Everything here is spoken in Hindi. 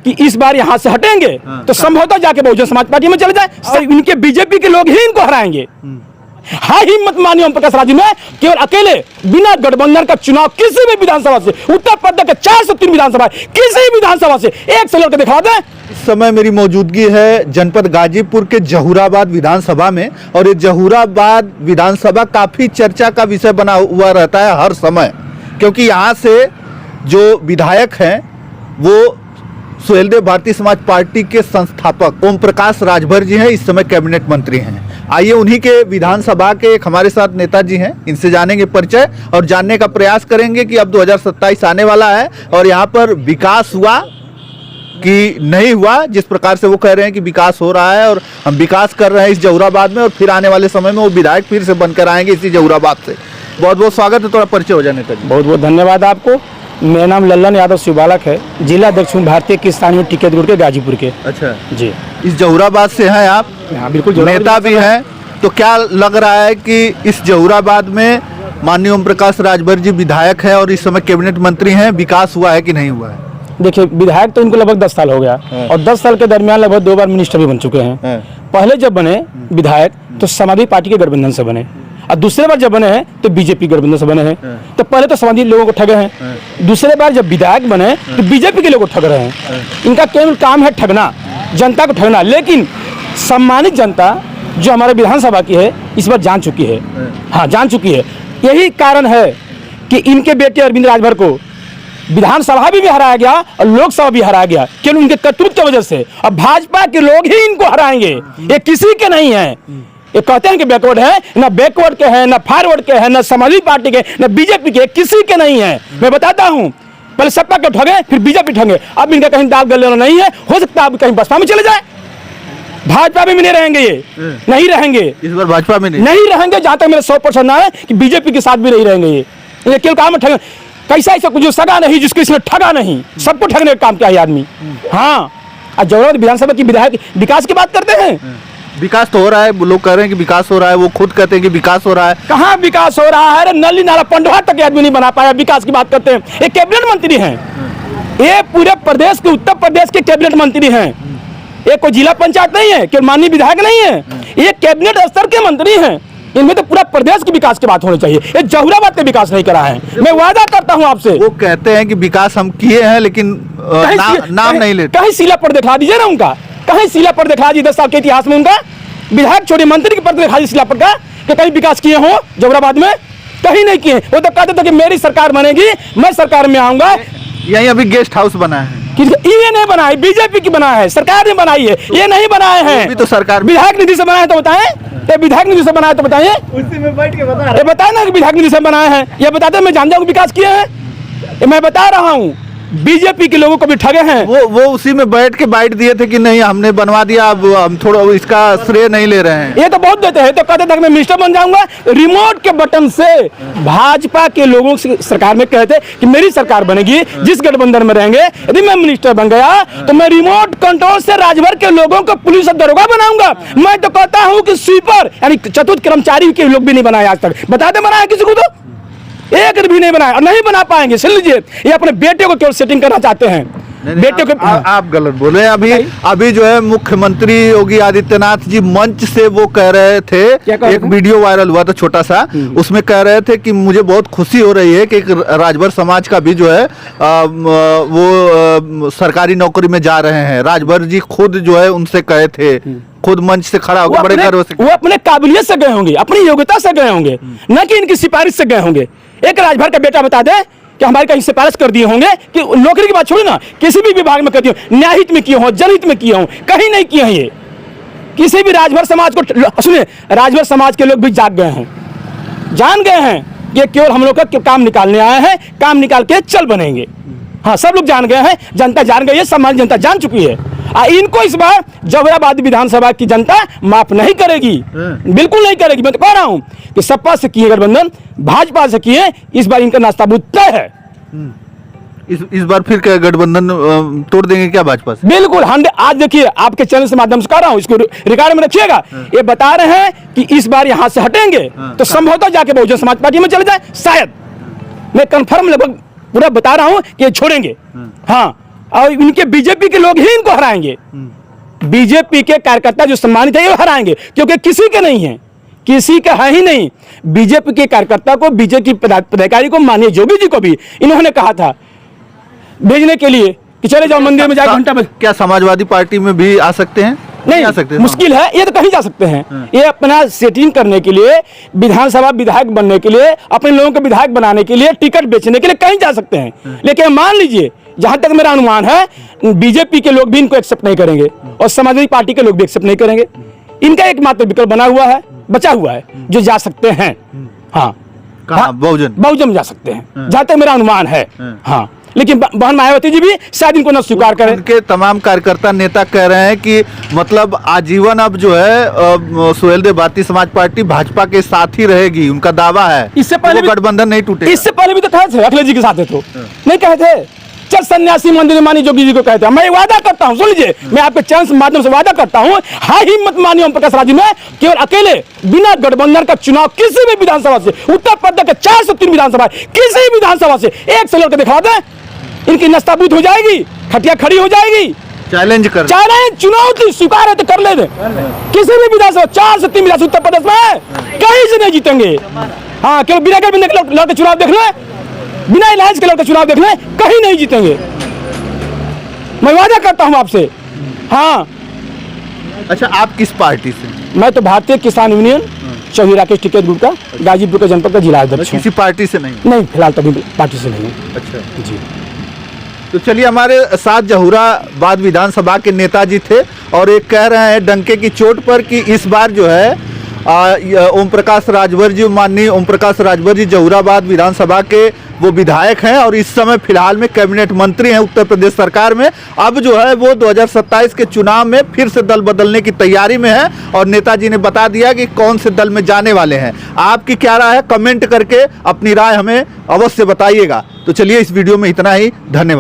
कि इस बार यहाँ से हटेंगे तो संभवतः जाके बहुजन समाज पार्टी में चले जाए। इनके बीजेपी के लोग ही इनको हराएंगे। हाँ, हिम्मत मानी ओम प्रकाश राजू ने केवल अकेले बिना गठबंधन का चुनाव किसी भी विधानसभा से, उत्तर प्रदेश के 403 विधानसभा, किसी भी विधानसभा से एक से लड़कर दिखा दें। इस समय मेरी मौजूदगी है जनपद गाजीपुर के जहूराबाद विधानसभा में, और ये जहूराबाद विधानसभा काफी चर्चा का विषय बना हुआ रहता है हर समय, क्योंकि यहाँ से जो विधायक हैं वो सुहेलदेव भारतीय समाज पार्टी के संस्थापक ओम प्रकाश राजभर जी हैं, इस समय कैबिनेट मंत्री हैं। आइए उन्हीं के विधानसभा के एक हमारे साथ नेताजी हैं, इनसे जानेंगे परिचय और जानने का प्रयास करेंगे कि अब 2027 आने वाला है और यहाँ पर विकास हुआ कि नहीं हुआ। जिस प्रकार से वो कह रहे हैं कि विकास हो रहा है और हम विकास कर रहे हैं इस जहूराबाद में, और फिर आने वाले समय में वो विधायक फिर से बनकर आएंगे इसी जहूराबाद से। बहुत बहुत स्वागत है, थोड़ा परिचय हो जाए नेताजी। बहुत बहुत धन्यवाद आपको। मेरा नाम लल्लन यादव शिवबालक है, जिला दक्षिण भारतीय किसान टिकट ग्रुप के गाजीपुर के। अच्छा जी, इस जहूराबाद से हैं आप? हाँ बिल्कुल, नेता भी हैं, तो क्या लग रहा है कि इस जहूराबाद में माननीय ओम प्रकाश राजभर जी विधायक है और इस समय कैबिनेट मंत्री हैं, विकास हुआ है कि नहीं हुआ है? देखिए, विधायक तो इनको लगभग 10 साल हो गया और 10 साल के दरमियान लगभग 2 बार मिनिस्टर भी बन चुके हैं। पहले जब बने विधायक तो समाजवादी पार्टी के गठबंधन से बने, और दूसरे बार जब बने हैं तो बीजेपी गठबंधन से बने हैं। तो पहले तो समाजवादी लोगों को ठगे हैं, दूसरे बार जब विधायक बने तो बीजेपी के लोगों को ठग रहे हैं। इनका केवल काम है ठगना, जनता को ठगना। लेकिन सम्मानित जनता जो हमारे विधानसभा की है इस बार जान चुकी है। हाँ, जान चुकी है। यही कारण है कि इनके बेटे अरविंद राजभर को विधानसभा भी हराया गया और लोकसभा भी हराया गया, केवल उनके कर्तृत्व की वजह से। अब भाजपा के लोग ही इनको हराएंगे, ये किसी के नहीं है। ये कहते हैं कि बैकवर्ड है, ना बैकवर्ड के हैं, ना फॉरवर्ड के हैं, ना समाजवादी पार्टी के, ना बीजेपी के, किसी के नहीं है। मैं बताता हूँ, पहले सपा के ठगे फिर बीजेपी ठगे। अब इनका कहीं दाल गले नहीं है, हो सकता है अब कहीं बसपा में चले जाए। भाजपा में नहीं रहेंगे, ये नहीं रहेंगे इस बार भाजपा में नहीं रहेंगे। जहां तक मेरा 100% ना है कि बीजेपी के साथ भी नहीं रहेंगे। ये केवल काम ठगे। कैसा ऐसा कुछ जो सगा नहीं, जिसको इसने ठगा नहीं, सबको ठगने का काम किया है आदमी। हाँ, और जहूराबाद विधानसभा की विधायक विकास की बात करते हैं। विकास तो हो रहा है, लोग कह रहे हैं कि विकास हो रहा है, वो खुद कहते हैं कि विकास हो रहा है। कहाँ विकास हो रहा है? नली नाला पंडवा तक आदमी नहीं बना पाया, विकास की बात करते हैं। ये कैबिनेट मंत्री हैं, ये पूरे प्रदेश के, उत्तर प्रदेश के कैबिनेट मंत्री हैं। ये कोई जिला पंचायत नहीं है, केवल माननीय विधायक नहीं है, ये कैबिनेट स्तर के मंत्री हैं। इनमें तो पूरा प्रदेश के विकास की बात होनी चाहिए। ये जहूराबाद का विकास नहीं करा है। मैं वादा करता हूं आपसे। वो कहते हैं कि विकास हम किए हैं, लेकिन नाम नहीं लेते। कहीं सीला पर दिखा दीजिए ना उनका, कहीं सीला पर दिखा दीजिए 10 साल के इतिहास में उनका विधायक छोटे मंत्री के पद दिखा दीजिए सीला पर का, कि कहीं विकास किए हो जहूराबाद में? कहीं नहीं किए। वो तो कहते थे कि मेरी सरकार बनेगी, मैं सरकार में आऊंगा। यही अभी गेस्ट हाउस बना है, ये नहीं बना है, बीजेपी की बना है, सरकार ने बनाई है। ये नहीं बनाए हैं, तो सरकार विधायक निधि से बनाए तो बताएं। ये विधायक निधि से बनाए तो बताइए, उसी में बैठ के बता रहे। ये बताए ना कि विधायक निधि से बनाए हैं। ये बताते मैं जान जाऊँ विकास किए हैं। मैं बता रहा हूँ, बीजेपी के लोगों को भी ठगे हैं। वो उसी में बैठ के बाइट दिए थे कि नहीं हमने बनवा दिया, अब हम थोड़ा इसका श्रेय नहीं ले रहे हैं। ये तो बहुत देते हैं, तो कहते थे मैं मिनिस्टर बन जाऊंगा। रिमोट के बटन से भाजपा के लोगों से सरकार में कहते कि मेरी सरकार बनेगी, जिस गठबंधन में रहेंगे, यदि मैं मिनिस्टर बन गया तो मैं रिमोट कंट्रोल से राजभर के लोगों को पुलिस और दरोगा बनाऊंगा। मैं तो कहता हूँ कि स्वीपर यानी चतुर्थ कर्मचारी के लोग भी नहीं बनाए आज तक। बता दे बनाया किसी को? तो एक भी नहीं बनाया और नहीं बना पाएंगे। सुन लीजिए, ये अपने बेटे को केवल सेटिंग करना चाहते हैं। बेटे को आप गलत बोले। अभी जो है मुख्यमंत्री योगी आदित्यनाथ जी मंच से वो कह रहे थे, एक वीडियो वायरल हुआ था छोटा सा, उसमें कह रहे थे कि मुझे बहुत खुशी हो रही है कि एक राजभर समाज का भी जो है वो सरकारी नौकरी में जा रहे हैं। राजभर जी खुद जो है उनसे कहे थे, खुद मंच से खड़ा होकर बड़े गर्व से। वो अपने काबिलियत से गए होंगे, अपनी योग्यता से गए होंगे, न कि इनकी सिफारिश से गए होंगे। एक राजभर का बेटा बता दे कि हमारे कहीं सिफारिश कर दिए होंगे कि नौकरी की बात छोड़ी ना, किसी भी विभाग में करती हो, न्यायहित में किए हो, जनहित में किए हो, कहीं नहीं किए हैं। ये किसी भी राजभर समाज को सुनिए, राजभर समाज के लोग भी जाग गए हैं, जान गए हैं ये केवल हम लोग का काम निकालने आए हैं, काम निकाल के चल बनेंगे। हाँ, सब लोग जान गए हैं, जनता जान गई है, समाज जनता जान चुकी है। इनको इस बार जहूराबाद विधानसभा की जनता माफ नहीं करेगी, बिल्कुल नहीं करेगी। मैं तो कह रहा हूं कि सपा से किए गठबंधन, भाजपा से किए, इस बार इनका नाश्ता बुद्ध तय है। इस बार फिर क्या गठबंधन तोड़ देंगे क्या भाजपा से? बिल्कुल। आज देखिए, आपके चैनल से माध्यम से कह रहा हूं, इसको रिकॉर्ड में रखिएगा। ये बता रहे हैं कि इस बार यहां से हटेंगे तो संभवतः जाके बहुजन समाज पार्टी में चले जाए। शायद, मैं कंफर्म लगभग पूरा बता रहा हूं कि ये छोड़ेंगे। हाँ, और इनके बीजेपी के लोग ही इनको हराएंगे। बीजेपी के कार्यकर्ता जो सम्मानित है ये हराएंगे, क्योंकि किसी के नहीं है, किसी का है ही नहीं। बीजेपी के कार्यकर्ता को, बीजेपी पदाधिकारी को, माननीय जोगी जी को भी इन्होंने कहा था भेजने के लिए कि चले जाओ मंदिर में जाकर घंटा बज। क्या समाजवादी पार्टी में भी आ सकते हैं? नहीं आ सकते, मुश्किल है, ये तो कहीं जा सकते हैं। ये अपना सेटिंग करने के लिए, विधानसभा विधायक बनने के लिए, अपने लोगों को विधायक बनाने के लिए, टिकट बेचने के लिए कहीं जा सकते हैं। लेकिन मान लीजिए, जहां तक मेरा अनुमान है, बीजेपी के लोग भी इनको एक्सेप्ट नहीं करेंगे और समाजवादी पार्टी के लोग भी एक्सेप्ट नहीं करेंगे। इनका एकमात्र विकल्प बना हुआ है, बचा हुआ है, जो जा सकते हैं। हाँ, कहाँ? बहुजन जा सकते हैं, जहां तक मेरा अनुमान है। हाँ, लेकिन बहन मायावती जी भी शायद इनको न स्वीकार करें। उनके तमाम कार्यकर्ता नेता कह रहे हैं कि मतलब आजीवन अब जो है सुहेलदेव भारतीय समाज पार्टी भाजपा के साथ ही रहेगी, उनका दावा है। इससे पहले गठबंधन नहीं टूटेगा। इससे पहले भी तो कहे थे, अखिलेश जी के साथ है तो नहीं कहे थे, चल सन्यासी मंदिर मानी जोगी जी को कहते हैं। मैं वादा करता हूं, सुन लीजिए, मैं आपके चैनल के माध्यम से वादा करता हूं, हाई हिम्मत मानिए ओम प्रकाश राजू में, केवल अकेले बिना गठबंधन का चुनाव किसी भी विधानसभा से, उत्तर प्रदेश के 403 विधानसभा, किसी भी विधानसभा से एक से लड़कर दिखा दें, इनकी नस्ताबूत हो जाएगी, खटिया खड़ी हो जाएगी। चैलेंज चुनौती स्वीकार है तो कर ले दे। किसी भी विधानसभा 403 विधानसभा उत्तर प्रदेश में कहीं से नहीं जीतेंगे। हाँ, केवल बिना गठबंधन लड़के चुनाव देख ले, बिना इलाज के लड़के चुनाव देख ले, कहीं नहीं जीतेंगे। मैं वादा करता हूं आपसे। हाँ, अच्छा, आप किस पार्टी से? मैं तो भारतीय किसान यूनियन चौधरी राकेश टिकैत ग्रुप का गाजीपुर के जनपद का जिला अध्यक्ष हूं। किसी पार्टी से नहीं? नहीं, फिलहाल तो अभी पार्टी से नहीं। अच्छा जी। तो चलिए, हमारे साथ जहूराबाद विधानसभा के नेताजी थे और एक कह रहे हैं डंके की चोट पर कि इस बार जो है ओम प्रकाश राजभर जी, माननीय ओम प्रकाश राजभर जी जहूराबाद विधानसभा के वो विधायक हैं और इस समय फिलहाल में कैबिनेट मंत्री हैं उत्तर प्रदेश सरकार में। अब जो है वो 2027 के चुनाव में फिर से दल बदलने की तैयारी में है और नेताजी ने बता दिया कि कौन से दल में जाने वाले हैं। आपकी क्या राय है? कमेंट करके अपनी राय हमें अवश्य बताइएगा। तो चलिए, इस वीडियो में इतना ही। धन्यवाद।